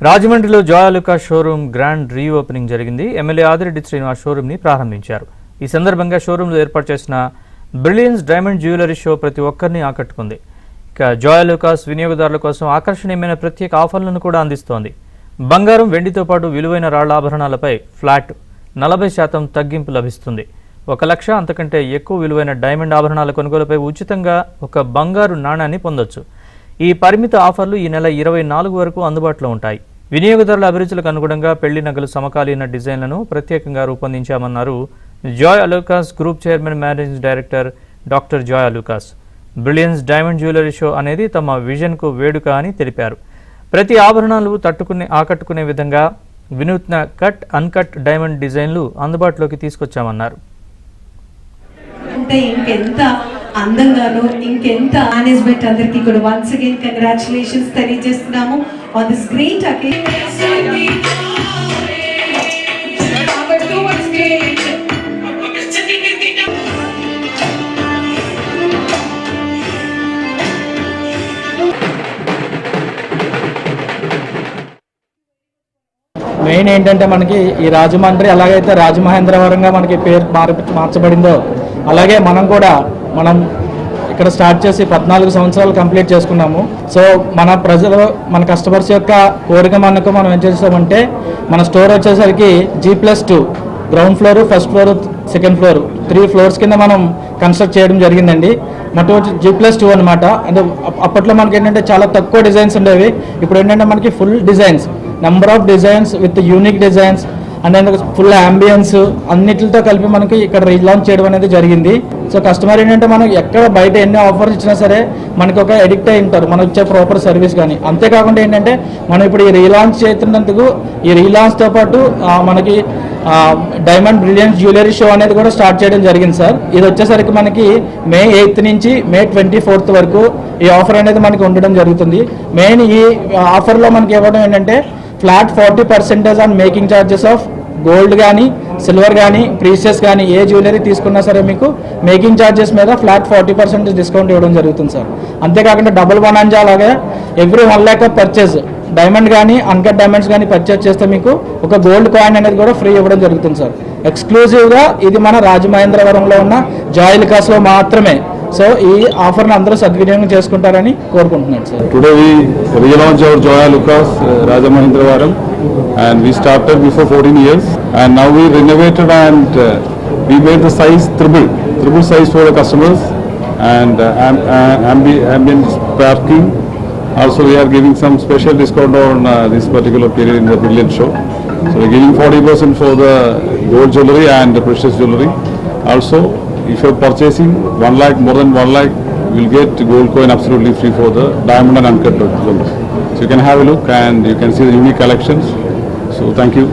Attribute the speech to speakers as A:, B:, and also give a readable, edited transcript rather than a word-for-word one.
A: రాజమండ్రిలో Joy Alukkas showroom grand reopening జరిగింది. MLA Adireddy Srinivas showroom ని ప్రారంభించారు. ఈ సందర్భంగా షోరూంలో ఏర్పాటు చేసిన బ్రిలియన్స్ డైమండ్ జ్యువెలరీ షో ప్రతి ఒక్కరిని ఆకట్టుకుంది. ఇక జాయ్ ఆలుకాస్ వినియోగదారుల కోసం ఆకర్షణీయమైన ప్రత్యేక ఆఫర్లను కూడా అందిస్తోంది. బంగారం, వెండితో పాటు విలువైన రాళ్ల ఆభరణాలపై ఫ్లాట్ 40% తగ్గింపు లభిస్తుంది. 1 లక్ష అంతకంటే ఎక్కువ విలువైన డైమండ్ ఆభరణాల కొనుగోలుపై ఉచితంగా ఒక బంగారు నాణాన్ని పొందొచ్చు. ఈ పరిమిత ఆఫర్లు ఈ నెల 24 వరకు అందుబాటులో ఉంటాయి. వినియోగదారుల అభిరుచులకు అనుగుణంగా పెళ్లి నగలు సమకాలీన డిజైన్లను ప్రత్యేకంగా రూపొందించామన్నారు Joy Alukkas group chairman managing director doctor Joy Alukkas. Brilliance diamond jewellery show అనేది తమ విజన్కు వేడుక అని తెలిపారు. ప్రతి ఆభరణాలు ఆకట్టుకునే విధంగా వినూత్న కట్, అన్కట్ డైమండ్ డిజైన్లు అందుబాటులోకి తీసుకొచ్చామన్నారు.
B: ఇంకెంత అందంగాను ఇంకెంత మేనేజ్మెంట్ అందరికీ కూడా వన్స్ అగైన్ కంగ్రాచులేషన్స్ తెలియజేస్తున్నాము on this great occasion.
C: Main ఏంటంటే మనకి ఈ రాజమండ్రి ఎలాగైతే రాజమహేంద్రవరంగా మనకి పేరు మార్చబడిందో అలాగే మనం ఇక్కడ స్టార్ట్ చేసి 14 సంవత్సరాలు కంప్లీట్ చేసుకున్నాము. సో మన ప్రజలు, మన కస్టమర్స్ యొక్క కోరిక మనకు మనం ఏం చేసామంటే మన స్టోర్ వచ్చేసరికి G+2 ground floor, first floor, second floor 3 floors కింద మనం కన్స్ట్రక్ట్ చేయడం జరిగిందండి. మొట్టమొదటి G+2 అనమాట. అంటే అప్పట్లో మనకి ఏంటంటే చాలా తక్కువ డిజైన్స్ ఉండేవి. ఇప్పుడు ఏంటంటే మనకి full designs, number of designs with unique designs and full ambience అన్నిటితో కలిపి మనకి ఇక్కడ రీలాంచ్ చేయడం అనేది జరిగింది. సో కస్టమర్ ఏంటంటే మనం ఎక్కడ బయట ఎన్ని ఆఫర్స్ ఇచ్చినా సరే మనకి ఒక ఎడిక్ట్ అయి ఉంటారు, మనం ఇచ్చే ప్రాపర్ సర్వీస్ కానీ. అంతేకాకుండా ఏంటంటే మనం ఇప్పుడు ఈ రీలాంచ్ చేస్తున్నందుకు ఈ రీలాంచ్తో పాటు మనకి డైమండ్ బ్రిలియన్స్ జ్యువెలరీ షో అనేది కూడా స్టార్ట్ చేయడం జరిగింది సార్. ఇది వచ్చేసరికి మనకి May 8th నుంచి May 24th వరకు ఈ ఆఫర్ అనేది మనకి ఉండడం జరుగుతుంది. మెయిన్ ఈ ఆఫర్లో మనకి ఇవ్వడం ఏంటంటే flat 40% on making charges of gold కానీ, సిల్వర్ కానీ, ప్రీషియస్ కానీ ఏ జ్యువెలరీ తీసుకున్నా సరే మీకు మేకింగ్ ఛార్జెస్ మీద ఫ్లాట్ 40% డిస్కౌంట్ ఇవ్వడం జరుగుతుంది సార్. అంతేకాకుండా డబుల్ బోనస్ అలాగే ఎవ్రీ 1 lakh పర్చేజ్ డైమండ్ కానీ, అన్కట్ డైమండ్స్ కానీ పర్చేజ్ చేస్తే మీకు ఒక గోల్డ్ కాయిన్ అనేది కూడా ఫ్రీ ఇవ్వడం జరుగుతుంది సార్. ఎక్స్క్లూజివ్గా ఇది మన రాజమహేంద్రవరంలో ఉన్న జాయ్ ఆలుకాస్లో మాత్రమే. సో ఈ ఆఫర్ని అందరూ సద్వినియోగం చేసుకుంటారని కోరుకుంటున్నాను sir.
D: Today we relaunch our Joy Alucas Rajamahendravaram and we started before 14 years and now we renovated and we made the size triple size for the customers and ambient parking. Also we are giving some special discount on this particular period in the Brilliant Show. So we are giving 40% for the gold jewelry and the precious jewelry. Also if you are purchasing 1 lakh, more than 1 lakh, you will get gold coin absolutely free for the diamond and uncut jewelry. So you can have a look and you can see the unique collections. So thank you.